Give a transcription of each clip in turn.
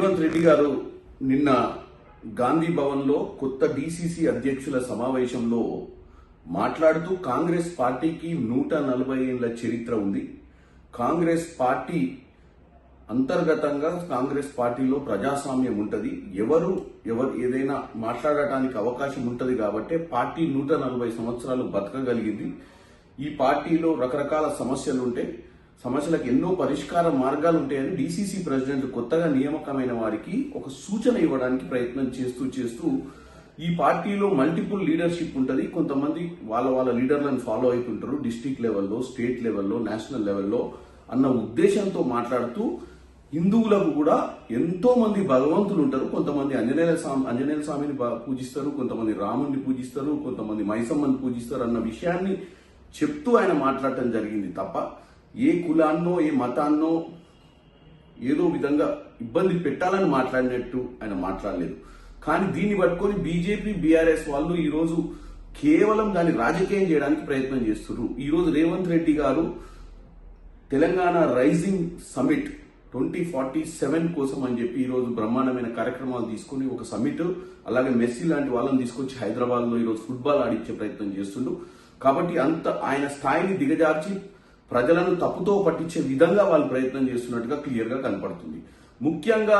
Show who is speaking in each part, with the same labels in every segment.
Speaker 1: రేవంత్ రెడ్డి గారు నిన్న గాంధీ భవన్లో కొత్త డీసీసీ అధ్యక్షుల సమావేశంలో మాట్లాడుతూ కాంగ్రెస్ పార్టీకి 140 ఏళ్ల చరిత్ర ఉంది. కాంగ్రెస్ పార్టీ అంతర్గతంగా కాంగ్రెస్ పార్టీలో ప్రజాస్వామ్యం ఉంటది. ఎవరు ఏదైనా మాట్లాడటానికి అవకాశం ఉంటది కాబట్టి పార్టీ 140 సంవత్సరాలు బతకగలిగింది. ఈ పార్టీలో రకరకాల సమస్యలు ఉంటాయి. సమస్యలకు ఎన్నో పరిష్కార మార్గాలు ఉంటాయని డీసీసీ ప్రెసిడెంట్ కొత్తగా నియామకమైన వారికి ఒక సూచన ఇవ్వడానికి ప్రయత్నం చేస్తూ ఈ పార్టీలో మల్టిపుల్ లీడర్షిప్ ఉంటుంది. కొంతమంది వాళ్ళ లీడర్లను ఫాలో అవుతుంటారు డిస్ట్రిక్ట్ లెవెల్లో, స్టేట్ లెవెల్లో, నేషనల్ లెవెల్లో అన్న ఉద్దేశంతో మాట్లాడుతూ హిందువులకు కూడా ఎంతో మంది భగవంతులు ఉంటారు. కొంతమంది ఆంజనేయ స్వామిని పూజిస్తారు, కొంతమంది రాముడిని పూజిస్తారు, కొంతమంది మైసమ్మని పూజిస్తారు అన్న విషయాన్ని చెప్తూ ఆయన మాట్లాడటం జరిగింది తప్ప ఏ కులాన్నో ఏ మతాన్నో ఏదో విధంగా ఇబ్బంది పెట్టాలని మాట్లాడినట్టు ఆయన మాట్లాడలేదు. కానీ దీన్ని పట్టుకొని బీజేపీ బీఆర్ఎస్ వాళ్ళు ఈరోజు కేవలం దాన్ని రాజకీయం చేయడానికి ప్రయత్నం చేస్తున్నారు. ఈరోజు రేవంత్ రెడ్డి గారు తెలంగాణ రైజింగ్ సమిట్ 2047 కోసం అని చెప్పి ఈరోజు బ్రహ్మాండమైన కార్యక్రమాలు తీసుకుని ఒక సమిట్, అలాగే మెస్సీ లాంటి వాళ్ళని తీసుకొచ్చి హైదరాబాద్ లో ఈరోజు ఫుట్బాల్ ఆడించే ప్రయత్నం చేస్తుండ్రు. కాబట్టి ఆయన స్థాయిని దిగజార్చి ప్రజలను తప్పుతో పట్టించే విధంగా వాళ్ళు ప్రయత్నం చేస్తున్నట్టుగా క్లియర్ గా కనపడుతుంది. ముఖ్యంగా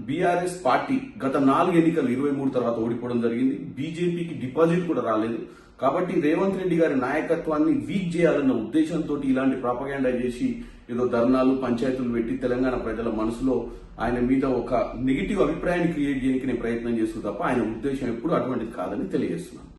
Speaker 1: బీఆర్ఎస్ పార్టీ గత 4 ఎన్నికలు 23 తర్వాత ఓడిపోవడం జరిగింది. బీజేపీకి డిపాజిట్ కూడా రాలేదు. కాబట్టి రేవంత్ రెడ్డి గారి నాయకత్వాన్ని వీక్ చేయాలన్న ఉద్దేశంతో ఇలాంటి ప్రాపగాండా చేసి ఏదో ధర్నాలు, పంచాయతీలు పెట్టి తెలంగాణ ప్రజల మనసులో ఆయన మీద ఒక నెగిటివ్ అభిప్రాయాన్ని క్రియేట్ చేయడానికి ప్రయత్నం చేస్తుంది తప్ప ఆయన ఉద్దేశం ఎప్పుడు అటువంటిది కాదని తెలియజేస్తున్నాను.